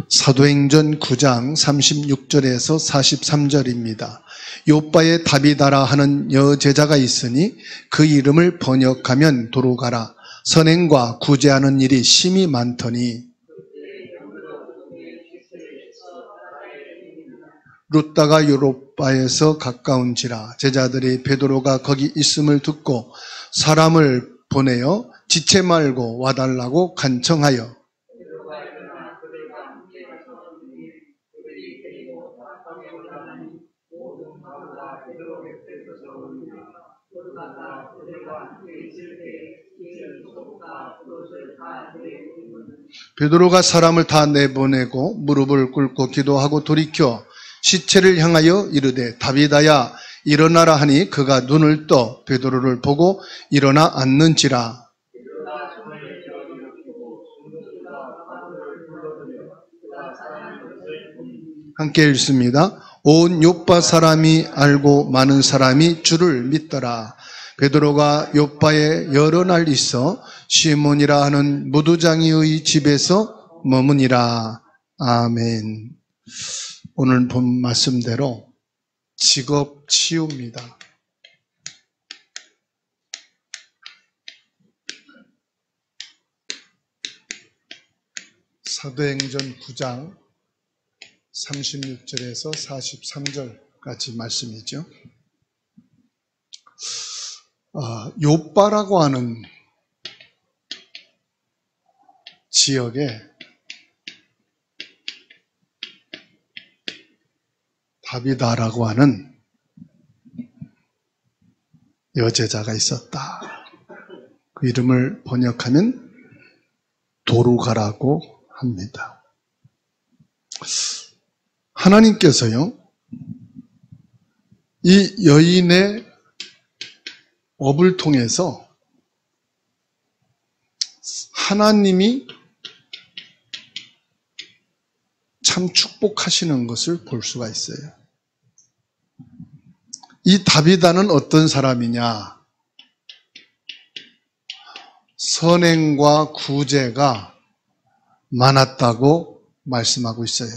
사도행전 9장 36절에서 43절입니다. 요빠에 다비다라 하는 여제자가 있으니 그 이름을 번역하면 도로 가라. 선행과 구제하는 일이 심히 많더니 룻다가 요로빠에서 가까운지라. 제자들이 베드로가 거기 있음을 듣고 사람을 보내어 지체 말고 와달라고 간청하여 베드로가 사람을 다 내보내고 무릎을 꿇고 기도하고 돌이켜 시체를 향하여 이르되 다비다야 일어나라 하니 그가 눈을 떠 베드로를 보고 일어나 앉는지라. 함께 읽습니다. 온 요빠 사람이 알고 많은 사람이 주를 믿더라. 베드로가 요빠에 여러 날 있어 시몬이라 하는 무두장이의 집에서 머무니라. 아멘. 오늘 본 말씀대로 직업 치유입니다. 사도행전 9장 36절에서 43절까지 말씀이죠. 요빠라고 하는 지역에 다비다라고 하는 여제자가 있었다. 그 이름을 번역하면 도루가라고 합니다. 하나님께서요, 이 여인의 업을 통해서 하나님이 참 축복하시는 것을 볼 수가 있어요. 이 다비다는 어떤 사람이냐? 선행과 구제가 많았다고 말씀하고 있어요.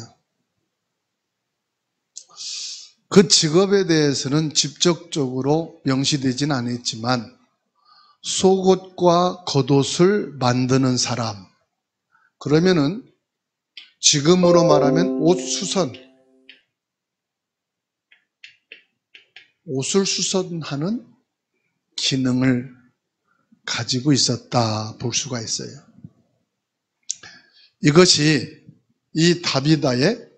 그 직업에 대해서는 직접적으로 명시되지는 않았지만 속옷과 겉옷을 만드는 사람, 그러면은 지금으로 말하면 옷수선, 옷을 수선하는 기능을 가지고 있었다 볼 수가 있어요. 이것이 이 다비다의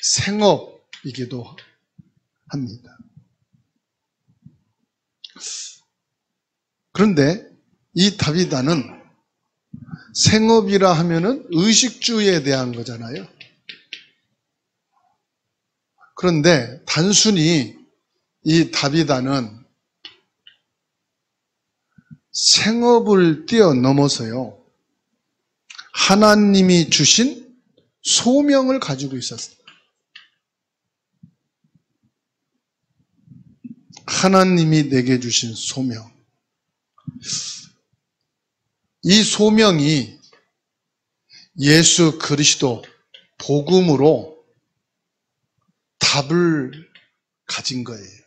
생업이기도 합니다. 그런데 이 다비다는 생업이라 하면은 의식주에 대한 거잖아요. 그런데 단순히 이 다비다는 생업을 뛰어넘어서요, 하나님이 주신 소명을 가지고 있었어요. 하나님이 내게 주신 소명. 이 소명이 예수 그리스도 복음으로 답을 가진 거예요.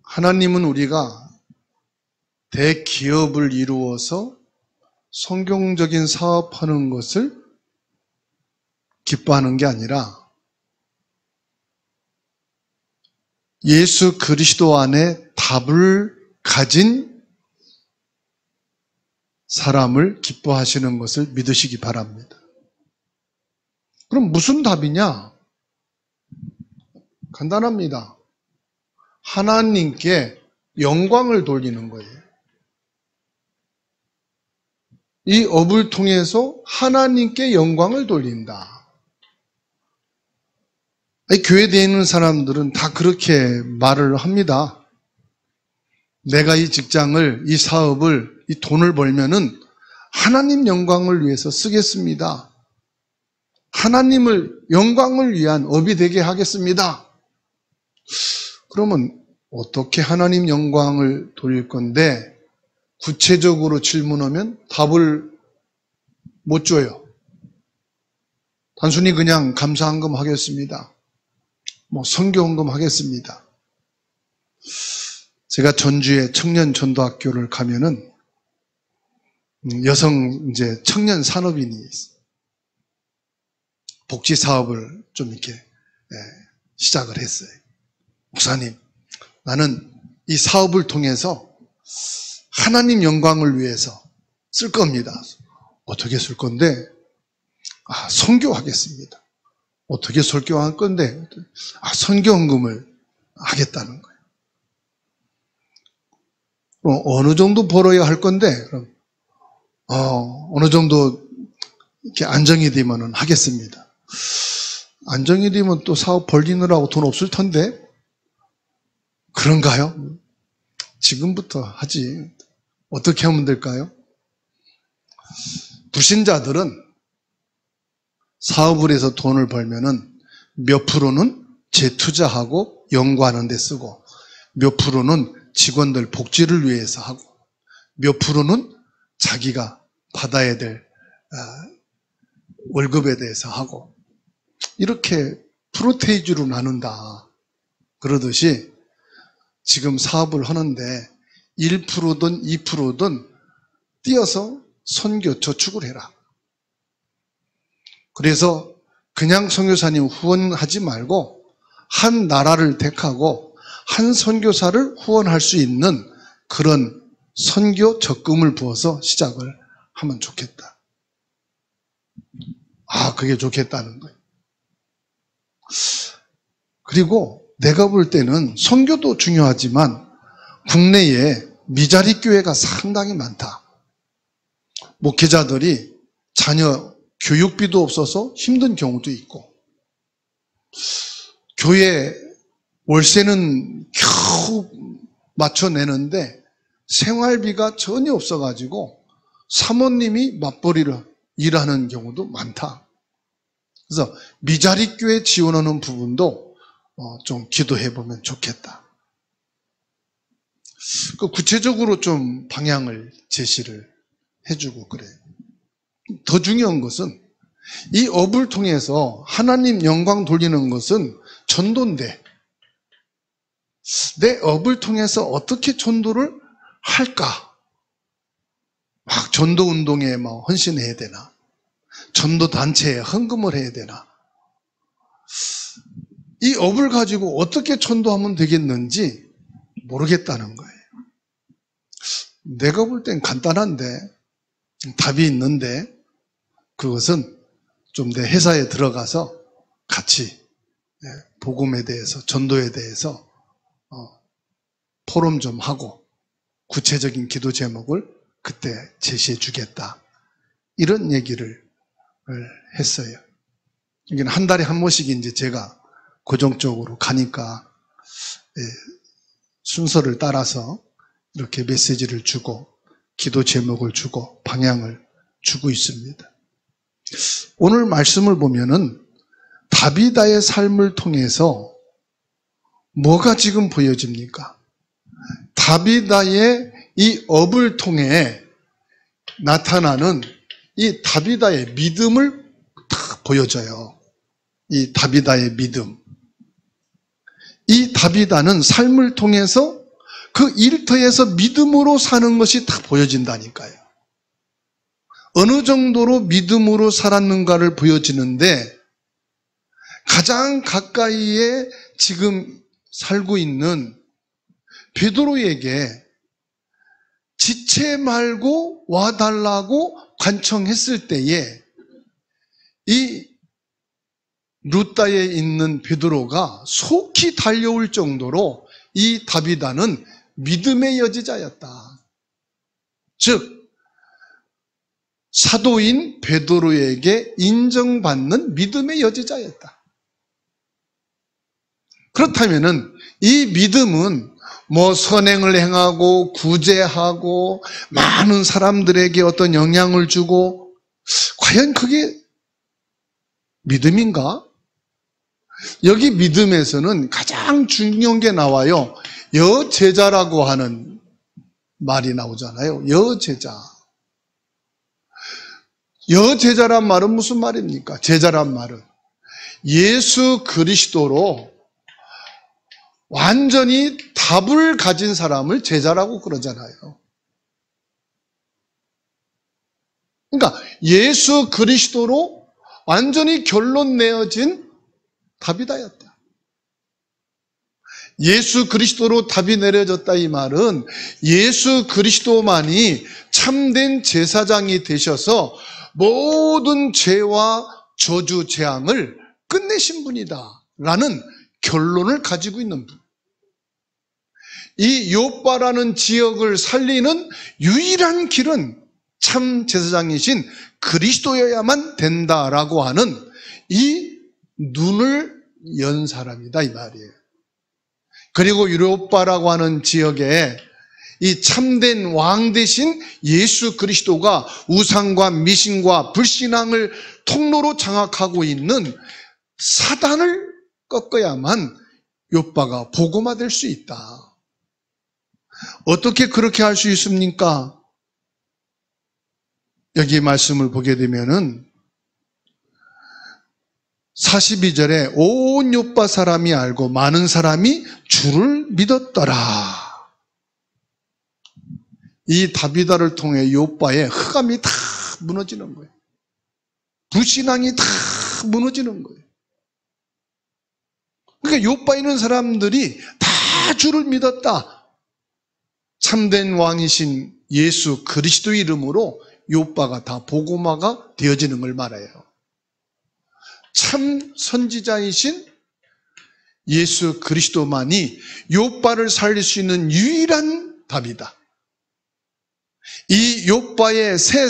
하나님은 우리가 대기업을 이루어서 성공적인 사업하는 것을 기뻐하는 게 아니라 예수 그리스도 안에 답을 가진 사람을 기뻐하시는 것을 믿으시기 바랍니다. 그럼 무슨 답이냐? 간단합니다. 하나님께 영광을 돌리는 거예요. 이 업을 통해서 하나님께 영광을 돌린다. 교회에 있는 사람들은 다 그렇게 말을 합니다. 내가 이 직장을, 이 사업을, 이 돈을 벌면은 하나님 영광을 위해서 쓰겠습니다. 하나님을 영광을 위한 업이 되게 하겠습니다. 그러면 어떻게 하나님 영광을 돌릴 건데 구체적으로 질문하면 답을 못 줘요. 단순히 그냥 감사헌금 하겠습니다. 선교헌금 하겠습니다. 제가 전주에 청년 전도학교를 가면은 여성 청년 산업인이 있어요. 복지 사업을 좀 이렇게 시작을 했어요. 목사님, 나는 이 사업을 통해서 하나님 영광을 위해서 쓸 겁니다. 어떻게 쓸 건데? 선교하겠습니다. 어떻게 설교할 건데? 선교헌금을 하겠다는 거예요. 어느 정도 벌어야 할 건데? 그럼 어느 정도 이렇게 안정이 되면은 하겠습니다. 안정이 되면 또 사업 벌리느라고 돈 없을 텐데? 그런가요? 지금부터 하지. 어떻게 하면 될까요? 불신자들은 사업을 해서 돈을 벌면은 몇 프로는 재투자하고 연구하는 데 쓰고, 몇 프로는 직원들 복지를 위해서 하고, 몇 프로는 자기가 받아야 될 월급에 대해서 하고, 이렇게 프로테이지로 나눈다. 그러듯이 지금 사업을 하는데 1%든 2%든 띄어서 선교 저축을 해라. 그래서 그냥 선교사님 후원하지 말고 한 나라를 택하고 한 선교사를 후원할 수 있는 그런 선교 적금을 부어서 시작을 하면 좋겠다. 그게 좋겠다는 거예요. 그리고 내가 볼 때는 선교도 중요하지만 국내에 미자리 교회가 상당히 많다. 목회자들이 자녀 교육비도 없어서 힘든 경우도 있고, 교회 월세는 겨우 맞춰내는데 생활비가 전혀 없어가지고 사모님이 맞벌이를 일하는 경우도 많다. 그래서 미자리 교회 지원하는 부분도 좀 기도해보면 좋겠다. 구체적으로 좀 방향을 제시를 해주고 그래요. 더 중요한 것은 이 업을 통해서 하나님 영광 돌리는 것은 전도인데, 내 업을 통해서 어떻게 전도를 할까? 막 전도 운동에 헌신해야 되나? 전도 단체에 헌금을 해야 되나? 이 업을 가지고 어떻게 전도하면 되겠는지 모르겠다는 거예요. 내가 볼 땐 간단한데, 답이 있는데, 그것은 좀 내 회사에 들어가서 같이 복음에 대해서, 전도에 대해서 포럼 좀 하고 구체적인 기도 제목을 그때 제시해 주겠다. 이런 얘기를 했어요. 여기는 한 달에 한 번씩 이제 제가 고정적으로 가니까 순서를 따라서 이렇게 메시지를 주고 기도 제목을 주고 방향을 주고 있습니다. 오늘 말씀을 보면은 다비다의 삶을 통해서 뭐가 지금 보여집니까? 다비다의 이 업을 통해 나타나는 이 다비다의 믿음을 딱 보여줘요. 이 다비다의 믿음. 이 다비다는 삶을 통해서 그 일터에서 믿음으로 사는 것이 딱 보여진다니까요. 어느 정도로 믿음으로 살았는가를 보여지는데, 가장 가까이에 지금 살고 있는 베드로에게 지체 말고 와달라고 간청했을 때에 이 루다에 있는 베드로가 속히 달려올 정도로 이 다비다는 믿음의 여지자였다. 즉 사도인 베드로에게 인정받는 믿음의 여지자였다. 그렇다면은 이 믿음은 선행을 행하고 구제하고 많은 사람들에게 어떤 영향을 주고, 과연 그게 믿음인가? 여기 믿음에서는 가장 중요한 게 나와요. 여제자라고 하는 말이 나오잖아요. 여제자. 여제자란 말은 무슨 말입니까? 제자란 말은 예수 그리스도로 완전히 답을 가진 사람을 제자라고 그러잖아요. 그러니까 예수 그리스도로 완전히 결론 내어진 다비다였다. 예수 그리스도로 답이 내려졌다 이 말은 예수 그리스도만이 참된 제사장이 되셔서 모든 죄와 저주 재앙을 끝내신 분이다 라는 결론을 가지고 있는 분. 이 욥바라는 지역을 살리는 유일한 길은 참 제사장이신 그리스도여야만 된다라고 하는 이 눈을 연 사람이다 이 말이에요. 그리고 욥바라고 하는 지역에 이 참된 왕 대신 예수 그리스도가 우상과 미신과 불신앙을 통로로 장악하고 있는 사단을 꺾어야만 욥바가 복음화될 수 있다. 어떻게 그렇게 할 수 있습니까? 여기 말씀을 보게 되면은 42절에 온 욥바 사람이 알고 많은 사람이 주를 믿었더라. 이 다비다를 통해 욥바의 흑암이 다 무너지는 거예요. 불신앙이 다 무너지는 거예요. 그러니까 욥바에 있는 사람들이 다 주를 믿었다. 참된 왕이신 예수 그리스도의 이름으로 욥바가 다 복음화가 되어지는 걸 말해요. 참 선지자이신 예수 그리스도만이 욥바를 살릴 수 있는 유일한 답이다. 이 욥바의 새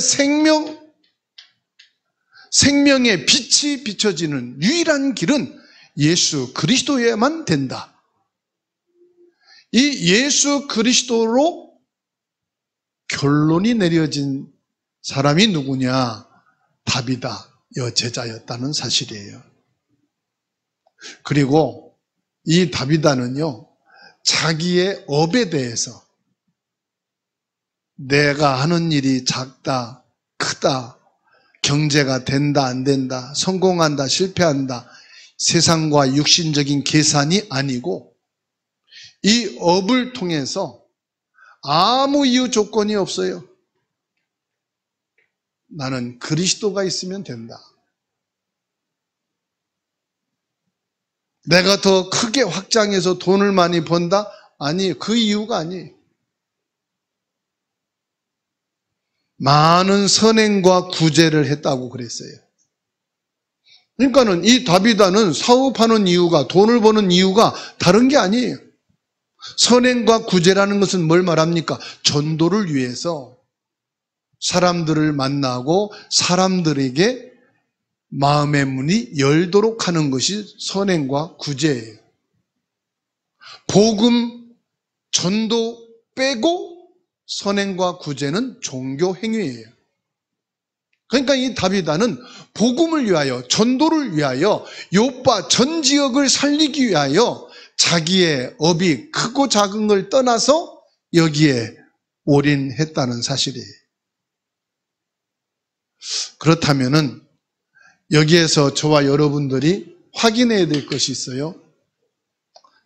생명의 빛이 비춰지는 유일한 길은 예수 그리스도에만 된다. 이 예수 그리스도로 결론이 내려진 사람이 누구냐? 다비다, 여제자였다는 사실이에요. 그리고 이 다비다는요, 자기의 업에 대해서 내가 하는 일이 작다, 크다, 경제가 된다, 안 된다, 성공한다, 실패한다, 세상과 육신적인 계산이 아니고 이 업을 통해서 아무 이유 조건이 없어요. 나는 그리스도가 있으면 된다. 내가 더 크게 확장해서 돈을 많이 번다? 아니, 그 이유가 아니에요. 많은 선행과 구제를 했다고 그랬어요. 그러니까는 이 다비다는 사업하는 이유가, 돈을 버는 이유가 다른 게 아니에요. 선행과 구제라는 것은 뭘 말합니까? 전도를 위해서 사람들을 만나고 사람들에게 마음의 문이 열도록 하는 것이 선행과 구제예요. 복음, 전도 빼고 선행과 구제는 종교 행위예요. 그러니까 이 다비다는 복음을 위하여, 전도를 위하여, 욥바 전 지역을 살리기 위하여 자기의 업이 크고 작은 걸 떠나서 여기에 올인했다는 사실이에요. 그렇다면은 여기에서 저와 여러분들이 확인해야 될 것이 있어요.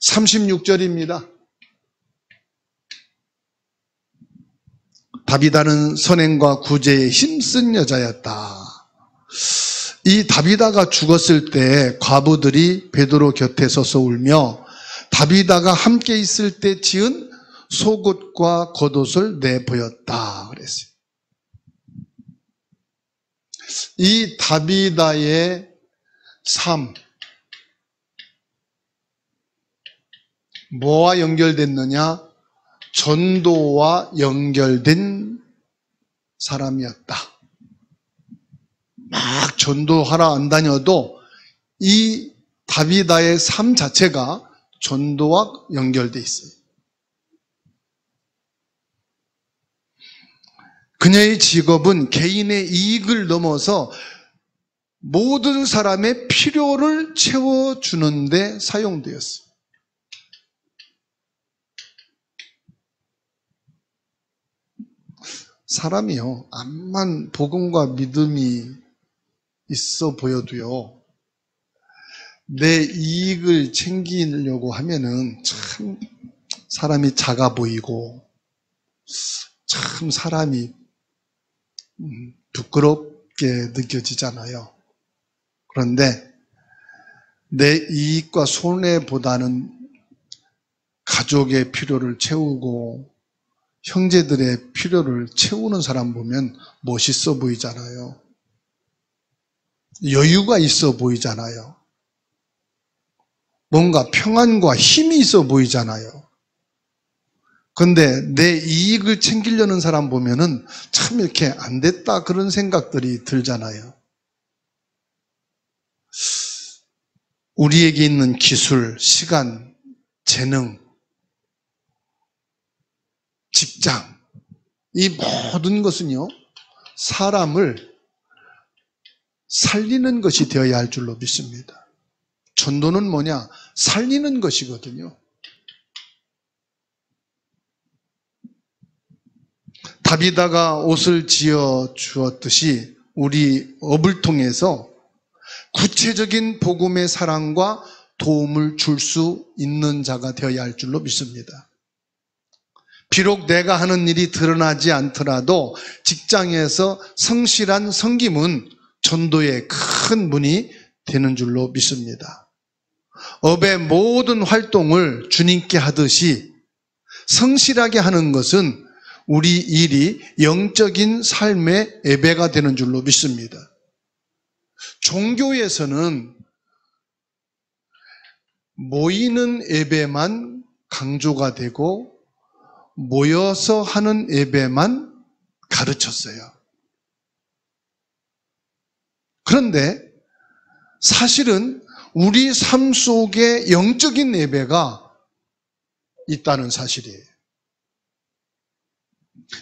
36절입니다. 다비다는 선행과 구제에 힘쓴 여자였다. 이 다비다가 죽었을 때 과부들이 베드로 곁에 서서 울며 다비다가 함께 있을 때 지은 속옷과 겉옷을 내보였다 그랬어요. 이 다비다의 삶, 뭐와 연결됐느냐? 전도와 연결된 사람이었다. 막 전도하러 안 다녀도 이 다비다의 삶 자체가 전도와 연결돼 있어요. 그녀의 직업은 개인의 이익을 넘어서 모든 사람의 필요를 채워주는 데 사용되었어요. 사람이요, 암만 복음과 믿음이 있어 보여도요, 내 이익을 챙기려고 하면은 참 사람이 작아 보이고, 참 사람이 부끄럽게 느껴지잖아요. 그런데 내 이익과 손해보다는 가족의 필요를 채우고 형제들의 필요를 채우는 사람 보면 멋있어 보이잖아요. 여유가 있어 보이잖아요. 뭔가 평안과 힘이 있어 보이잖아요. 근데 내 이익을 챙기려는 사람 보면은 참 이렇게 안 됐다 그런 생각들이 들잖아요. 우리에게 있는 기술, 시간, 재능, 직장, 이 모든 것은요, 사람을 살리는 것이 되어야 할 줄로 믿습니다. 전도는 뭐냐? 살리는 것이거든요. 다비다가 옷을 지어 주었듯이 우리 업을 통해서 구체적인 복음의 사랑과 도움을 줄 수 있는 자가 되어야 할 줄로 믿습니다. 비록 내가 하는 일이 드러나지 않더라도 직장에서 성실한 섬김은 전도의 큰 문이 되는 줄로 믿습니다. 업의 모든 활동을 주님께 하듯이 성실하게 하는 것은 우리 일이 영적인 삶의 예배가 되는 줄로 믿습니다. 종교에서는 모이는 예배만 강조가 되고 모여서 하는 예배만 가르쳤어요. 그런데 사실은 우리 삶 속에 영적인 예배가 있다는 사실이에요.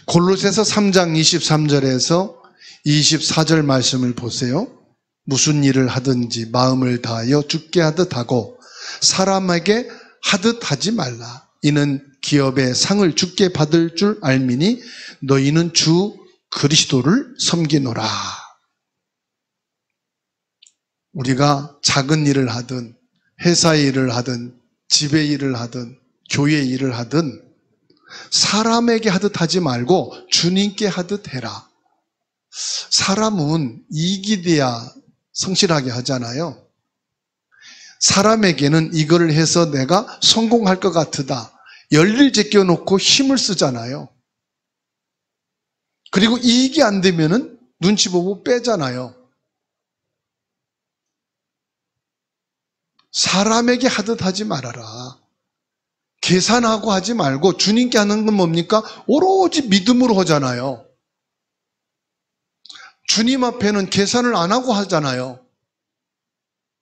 골로새서 3장 23절에서 24절 말씀을 보세요. 무슨 일을 하든지 마음을 다하여 주께 하듯 하고 사람에게 하듯 하지 말라. 이는 기업의 상을 주께 받을 줄 알미니 너희는 주 그리스도를 섬기노라. 우리가 작은 일을 하든 회사의 일을 하든 집의 일을 하든 교회 일을 하든 사람에게 하듯 하지 말고 주님께 하듯 해라. 사람은 이익이 돼야 성실하게 하잖아요. 사람에게는 이거를 해서 내가 성공할 것 같으다. 열일 제껴놓고 힘을 쓰잖아요. 그리고 이익이 안 되면은 눈치 보고 빼잖아요. 사람에게 하듯 하지 말아라. 계산하고 하지 말고 주님께 하는 건 뭡니까? 오로지 믿음으로 하잖아요. 주님 앞에는 계산을 안 하고 하잖아요.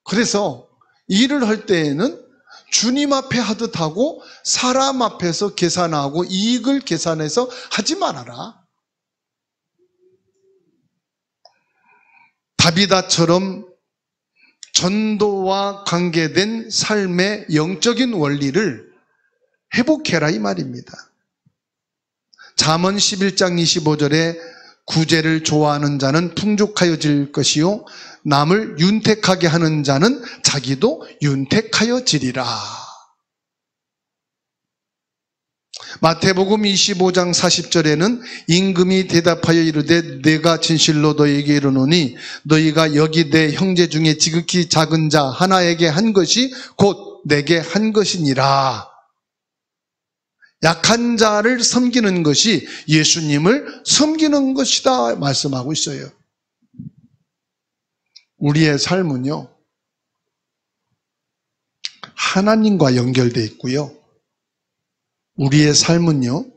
그래서 일을 할 때에는 주님 앞에 하듯 하고 사람 앞에서 계산하고 이익을 계산해서 하지 말아라. 다비다처럼 전도와 관계된 삶의 영적인 원리를 회복해라 이 말입니다. 잠언 11장 25절에 구제를 좋아하는 자는 풍족하여질 것이요 남을 윤택하게 하는 자는 자기도 윤택하여지리라. 마태복음 25장 40절에는 임금이 대답하여 이르되 내가 진실로 너희에게 이르노니 너희가 여기 내 형제 중에 지극히 작은 자 하나에게 한 것이 곧 내게 한 것이니라. 약한 자를 섬기는 것이 예수님을 섬기는 것이다 말씀하고 있어요. 우리의 삶은요, 하나님과 연결되어 있고요. 우리의 삶은요,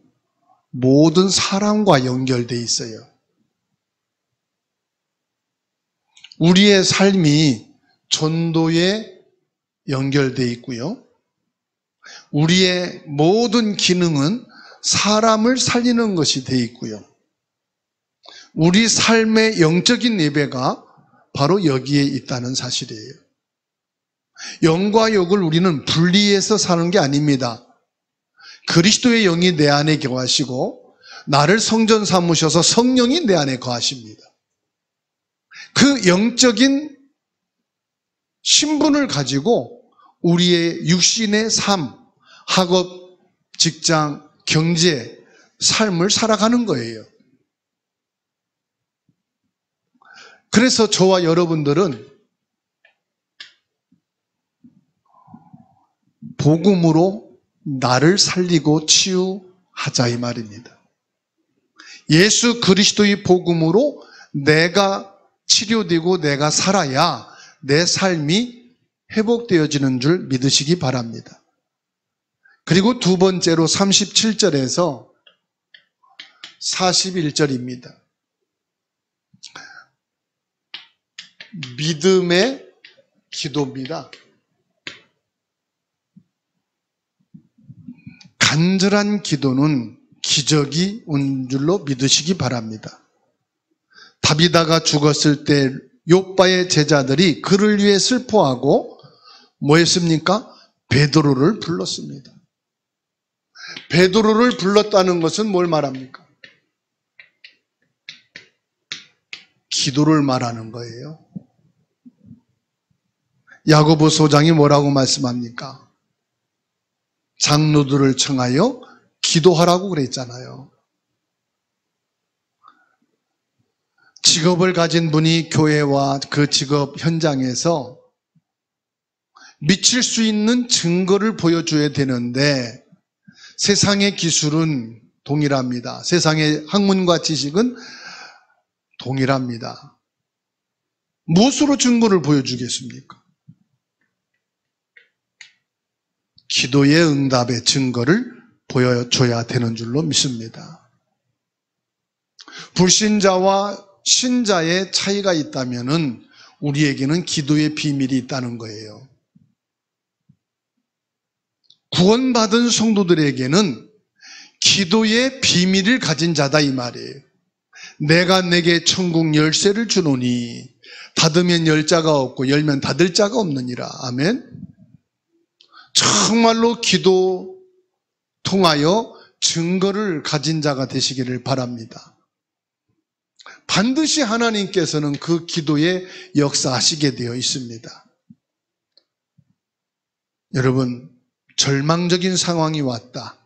모든 사람과 연결되어 있어요. 우리의 삶이 전도에 연결되어 있고요. 우리의 모든 기능은 사람을 살리는 것이 되어 있고요. 우리 삶의 영적인 예배가 바로 여기에 있다는 사실이에요. 영과 욕을 우리는 분리해서 사는 게 아닙니다. 그리스도의 영이 내 안에 거하시고 나를 성전 삼으셔서 성령이 내 안에 거하십니다. 그 영적인 신분을 가지고 우리의 육신의 삶, 학업, 직장, 경제, 삶을 살아가는 거예요. 그래서 저와 여러분들은 복음으로 나를 살리고 치유하자 이 말입니다. 예수 그리스도의 복음으로 내가 치료되고 내가 살아야 내 삶이 회복되어지는 줄 믿으시기 바랍니다. 그리고 두 번째로 37절에서 41절입니다. 믿음의 기도입니다. 간절한 기도는 기적이 온 줄로 믿으시기 바랍니다. 다비다가 죽었을 때 욥바의 제자들이 그를 위해 슬퍼하고 뭐 했습니까? 베드로를 불렀습니다. 베드로를 불렀다는 것은 뭘 말합니까? 기도를 말하는 거예요. 야고보 소장이 뭐라고 말씀합니까? 장로들을 청하여 기도하라고 그랬잖아요. 직업을 가진 분이 교회와 그 직업 현장에서 미칠 수 있는 증거를 보여줘야 되는데 세상의 기술은 동일합니다. 세상의 학문과 지식은 동일합니다. 무엇으로 증거를 보여주겠습니까? 기도의 응답의 증거를 보여줘야 되는 줄로 믿습니다. 불신자와 신자의 차이가 있다면은 우리에게는 기도의 비밀이 있다는 거예요. 구원받은 성도들에게는 기도의 비밀을 가진 자다 이 말이에요. 내가 내게 천국 열쇠를 주노니 닫으면 열 자가 없고 열면 닫을 자가 없느니라. 아멘. 정말로 기도 통하여 증거를 가진 자가 되시기를 바랍니다. 반드시 하나님께서는 그 기도에 역사하시게 되어 있습니다. 여러분, 절망적인 상황이 왔다.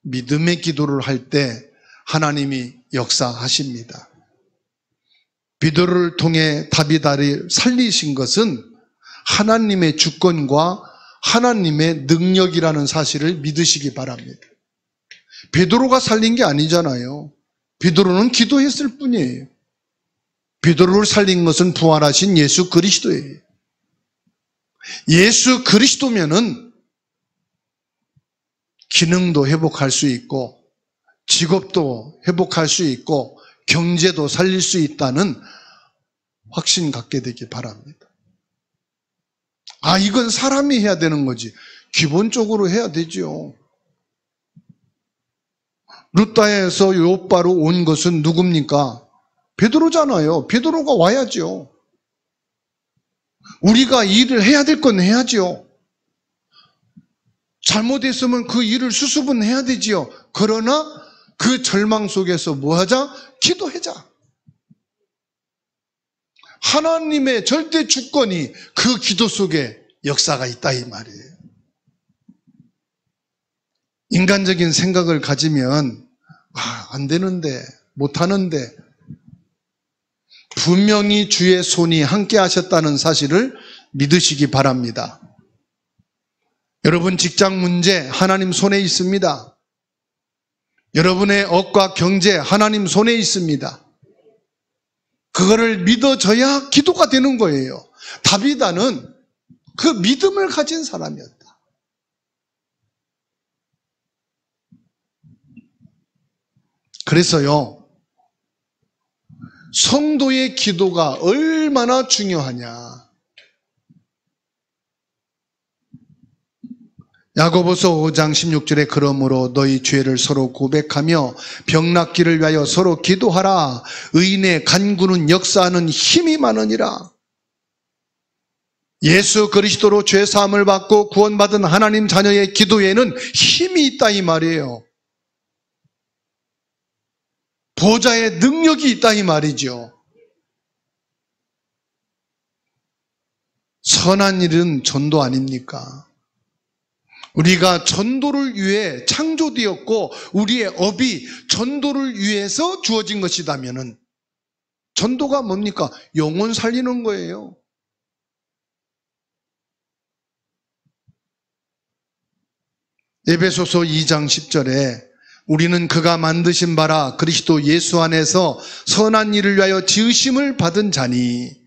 믿음의 기도를 할 때 하나님이 역사하십니다. 베드로를 통해 다비다를 살리신 것은 하나님의 주권과 하나님의 능력이라는 사실을 믿으시기 바랍니다. 베드로가 살린 게 아니잖아요. 베드로는 기도했을 뿐이에요. 베드로를 살린 것은 부활하신 예수 그리스도예요. 예수 그리스도면은 기능도 회복할 수 있고 직업도 회복할 수 있고 경제도 살릴 수 있다는 확신 갖게 되기 바랍니다. 아, 이건 사람이 해야 되는 거지. 기본적으로 해야 되죠. 루다에서 욥바로 온 것은 누굽니까? 베드로잖아요. 베드로가 와야죠. 우리가 일을 해야 될 건 해야죠. 잘못했으면 그 일을 수습은 해야 되지요. 그러나 그 절망 속에서 뭐 하자? 기도하자. 하나님의 절대 주권이 그 기도 속에 역사가 있다 이 말이에요. 인간적인 생각을 가지면 안 되는데, 못하는데 분명히 주의 손이 함께 하셨다는 사실을 믿으시기 바랍니다. 여러분 직장 문제 하나님 손에 있습니다. 여러분의 업과 경제 하나님 손에 있습니다. 그거를 믿어져야 기도가 되는 거예요. 다비다는 그 믿음을 가진 사람이었다. 그래서요, 성도의 기도가 얼마나 중요하냐. 야고보서 5장 16절에 그러므로 너희 죄를 서로 고백하며 병낫기를 위하여 서로 기도하라. 의인의 간구는 역사하는 힘이 많으니라. 예수 그리스도로 죄 사함을 받고 구원받은 하나님 자녀의 기도에는 힘이 있다 이 말이에요. 보좌의 능력이 있다 이 말이죠. 선한 일은 전도 아닙니까? 우리가 전도를 위해 창조되었고 우리의 업이 전도를 위해서 주어진 것이라면은 전도가 뭡니까? 영혼 살리는 거예요. 에베소서 2장 10절에 우리는 그가 만드신 바라 그리스도 예수 안에서 선한 일을 위하여 지으심을 받은 자니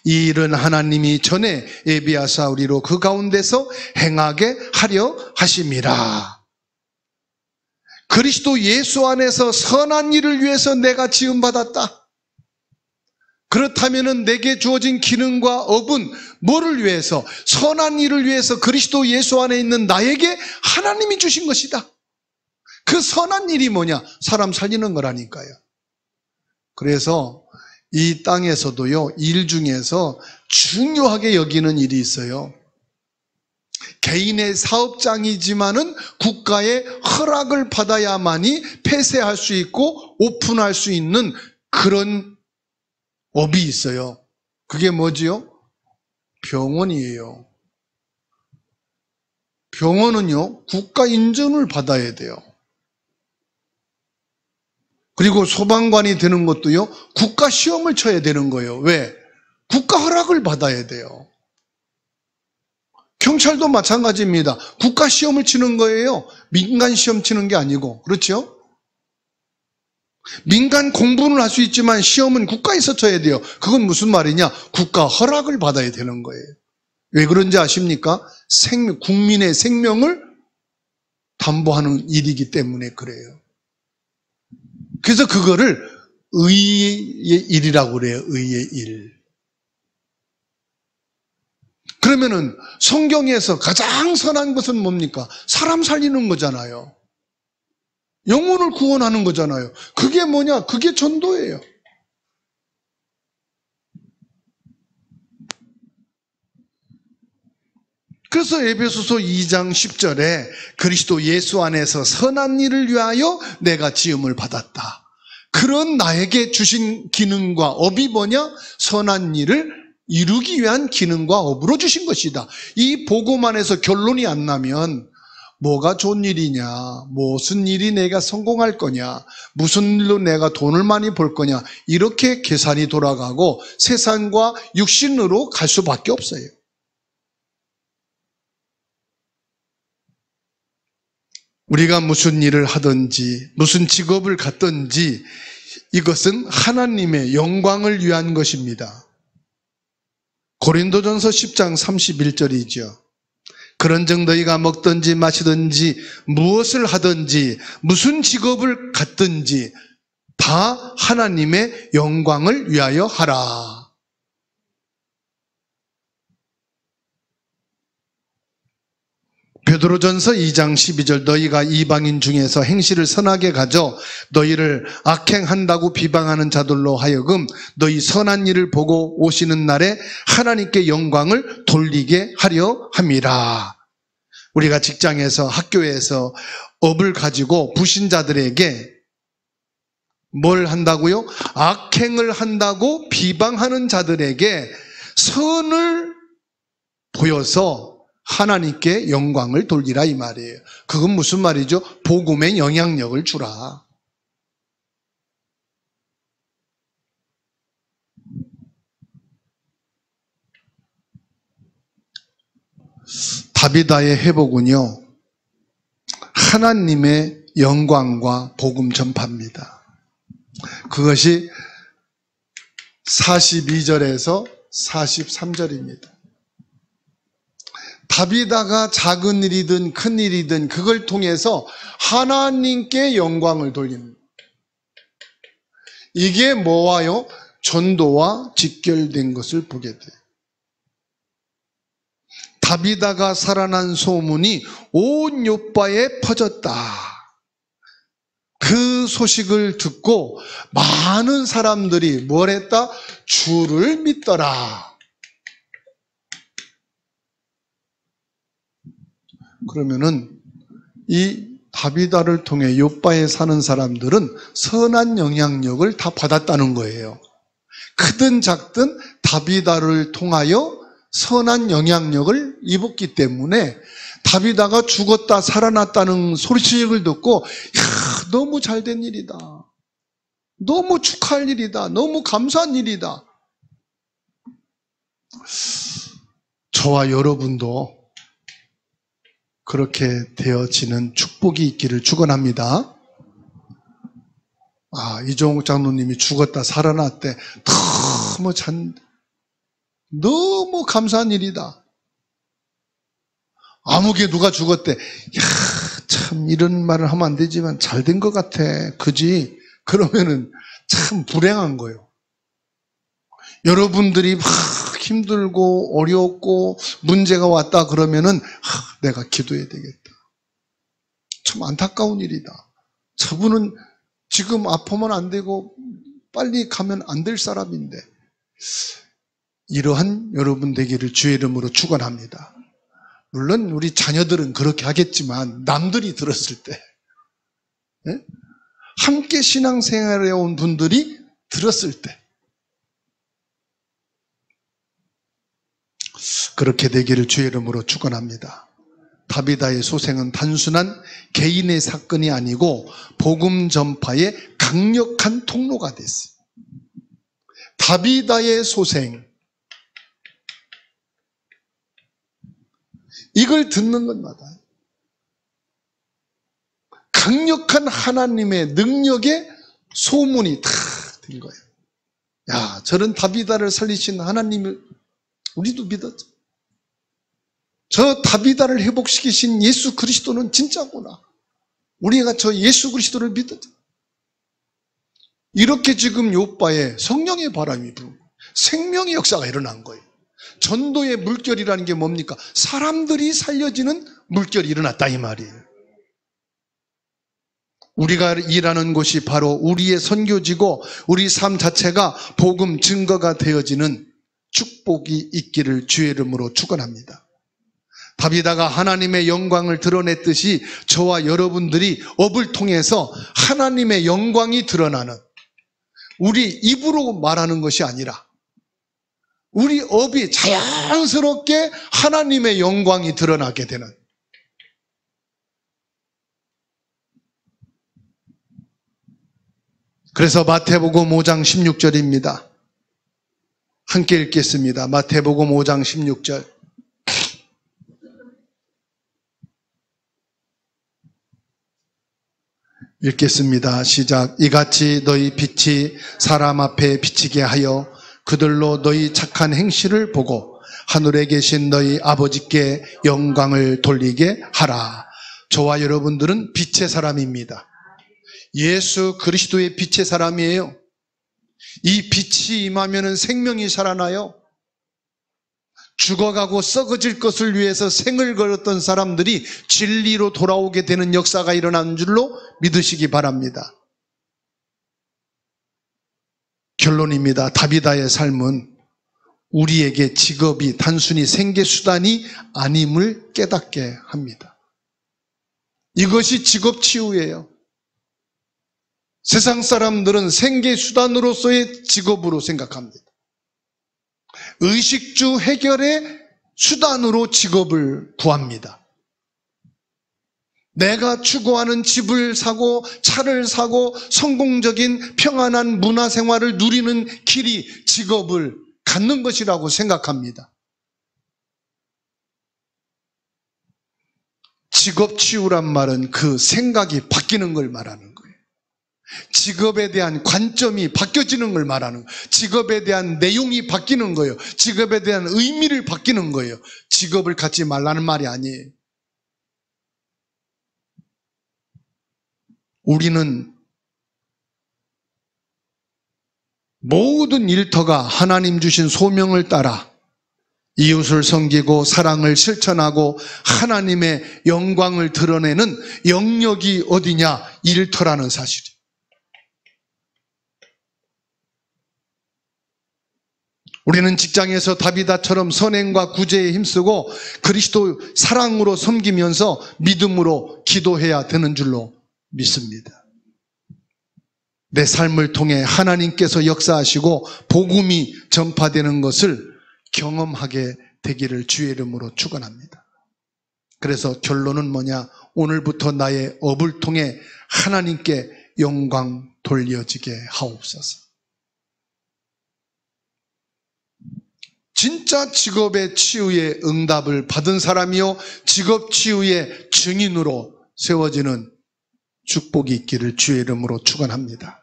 이 일은 하나님이 전에 예비하사 우리로 그 가운데서 행하게 하려 하심이라. 그리스도 예수 안에서 선한 일을 위해서 내가 지음받았다. 그렇다면 내게 주어진 기능과 업은 뭐를 위해서? 선한 일을 위해서 그리스도 예수 안에 있는 나에게 하나님이 주신 것이다. 그 선한 일이 뭐냐? 사람 살리는 거라니까요. 그래서 이 땅에서도요, 일 중에서 중요하게 여기는 일이 있어요. 개인의 사업장이지만은 국가의 허락을 받아야만이 폐쇄할 수 있고 오픈할 수 있는 그런 업이 있어요. 그게 뭐지요? 병원이에요. 병원은요, 국가 인증을 받아야 돼요. 그리고 소방관이 되는 것도요, 국가 시험을 쳐야 되는 거예요. 왜? 국가 허락을 받아야 돼요. 경찰도 마찬가지입니다. 국가 시험을 치는 거예요. 민간 시험 치는 게 아니고. 그렇죠? 민간 공부는 할 수 있지만 시험은 국가에서 쳐야 돼요. 그건 무슨 말이냐? 국가 허락을 받아야 되는 거예요. 왜 그런지 아십니까? 국민의 생명을 담보하는 일이기 때문에 그래요. 그래서 그거를 의의 일이라고 그래요. 의의 일. 그러면은 성경에서 가장 선한 것은 뭡니까? 사람 살리는 거잖아요. 영혼을 구원하는 거잖아요. 그게 뭐냐? 그게 전도예요. 그래서 에베소서 2장 10절에 그리스도 예수 안에서 선한 일을 위하여 내가 지음을 받았다. 그런 나에게 주신 기능과 업이 뭐냐? 선한 일을 이루기 위한 기능과 업으로 주신 것이다. 이 복음 안에서 결론이 안 나면 뭐가 좋은 일이냐, 무슨 일이 내가 성공할 거냐, 무슨 일로 내가 돈을 많이 벌 거냐, 이렇게 계산이 돌아가고 세상과 육신으로 갈 수밖에 없어요. 우리가 무슨 일을 하든지 무슨 직업을 갖든지 이것은 하나님의 영광을 위한 것입니다. 고린도전서 10장 31절이죠. 그런즉 너희가 먹든지 마시든지 무엇을 하든지 무슨 직업을 갖든지 다 하나님의 영광을 위하여 하라. 베드로전서 2장 12절 너희가 이방인 중에서 행실을 선하게 가져 너희를 악행한다고 비방하는 자들로 하여금 너희 선한 일을 보고 오시는 날에 하나님께 영광을 돌리게 하려 함이라. 우리가 직장에서 학교에서 업을 가지고 불신자들에게 뭘 한다고요? 악행을 한다고 비방하는 자들에게 선을 보여서 하나님께 영광을 돌리라 이 말이에요. 그건 무슨 말이죠? 복음의 영향력을 주라. 다비다의 회복은요, 하나님의 영광과 복음 전파입니다. 그것이 42절에서 43절입니다. 다비다가 작은 일이든 큰 일이든 그걸 통해서 하나님께 영광을 돌립니다. 이게 뭐와요? 전도와 직결된 것을 보게 돼요. 다비다가 살아난 소문이 온 요바에 퍼졌다. 그 소식을 듣고 많은 사람들이 뭘 했다? 주를 믿더라. 그러면은 이 다비다를 통해 욥바에 사는 사람들은 선한 영향력을 다 받았다는 거예요. 크든 작든 다비다를 통하여 선한 영향력을 입었기 때문에 다비다가 죽었다 살아났다는 소식을 듣고 너무 잘된 일이다. 너무 축하할 일이다. 너무 감사한 일이다. 저와 여러분도 그렇게 되어지는 축복이 있기를 축원합니다. 이종욱 장로님이 죽었다 살아났대. 너무 감사한 일이다. 아무개 누가 죽었대. 참 이런 말을 하면 안 되지만 잘 된 것 같아. 그지? 그러면은 참 불행한 거예요. 여러분들이 막 힘들고 어렵고 문제가 왔다 그러면은 내가 기도해야 되겠다. 참 안타까운 일이다. 저분은 지금 아프면 안 되고 빨리 가면 안 될 사람인데, 이러한 여러분 되기를 주의 이름으로 축원합니다. 물론 우리 자녀들은 그렇게 하겠지만 남들이 들었을 때, 함께 신앙생활해 온 분들이 들었을 때 그렇게 되기를 주의 이름으로 축원합니다. 다비다의 소생은 단순한 개인의 사건이 아니고 복음 전파의 강력한 통로가 됐어요. 다비다의 소생, 이걸 듣는 것마다 강력한 하나님의 능력의 소문이 다 된 거예요. 야, 저런 다비다를 살리신 하나님을 우리도 믿었죠. 저 다비다를 회복시키신 예수 그리스도는 진짜구나. 우리가 저 예수 그리스도를 믿었죠. 이렇게 지금 욥바에 성령의 바람이 불고 생명의 역사가 일어난 거예요. 전도의 물결이라는 게 뭡니까? 사람들이 살려지는 물결이 일어났다 이 말이에요. 우리가 일하는 곳이 바로 우리의 선교지고 우리 삶 자체가 복음 증거가 되어지는 축복이 있기를 주의 이름으로 축원합니다. 다비다가 하나님의 영광을 드러냈듯이 저와 여러분들이 업을 통해서 하나님의 영광이 드러나는, 우리 입으로 말하는 것이 아니라 우리 업이 자연스럽게 하나님의 영광이 드러나게 되는, 그래서 마태복음 5장 16절입니다. 함께 읽겠습니다. 마태복음 5장 16절. 읽겠습니다. 시작. 이같이 너희 빛이 사람 앞에 비치게 하여 그들로 너희 착한 행실을 보고 하늘에 계신 너희 아버지께 영광을 돌리게 하라. 저와 여러분들은 빛의 사람입니다. 예수 그리스도의 빛의 사람이에요. 이 빛이 임하면 생명이 살아나요. 죽어가고 썩어질 것을 위해서 생을 걸었던 사람들이 진리로 돌아오게 되는 역사가 일어난 줄로 믿으시기 바랍니다. 결론입니다. 다비다의 삶은 우리에게 직업이 단순히 생계수단이 아님을 깨닫게 합니다. 이것이 직업치유예요. 세상 사람들은 생계수단으로서의 직업으로 생각합니다. 의식주 해결의 수단으로 직업을 구합니다. 내가 추구하는 집을 사고 차를 사고 성공적인 평안한 문화생활을 누리는 길이 직업을 갖는 것이라고 생각합니다. 직업치유란 말은 그 생각이 바뀌는 걸 말하는 거예요. 직업에 대한 관점이 바뀌어지는 걸 말하는 거예요. 직업에 대한 내용이 바뀌는 거예요. 직업에 대한 의미를 바뀌는 거예요. 직업을 갖지 말라는 말이 아니에요. 우리는 모든 일터가 하나님 주신 소명을 따라 이웃을 섬기고 사랑을 실천하고 하나님의 영광을 드러내는 영역이 어디냐? 일터라는 사실이에요. 우리는 직장에서 다비다처럼 선행과 구제에 힘쓰고 그리스도 사랑으로 섬기면서 믿음으로 기도해야 되는 줄로 믿습니다. 내 삶을 통해 하나님께서 역사하시고 복음이 전파되는 것을 경험하게 되기를 주의 이름으로 축원합니다. 그래서 결론은 뭐냐? 오늘부터 나의 업을 통해 하나님께 영광 돌려지게 하옵소서. 진짜 직업의 치유의 응답을 받은 사람이요 직업 치유의 증인으로 세워지는 축복이 있기를 주의 이름으로 축원합니다.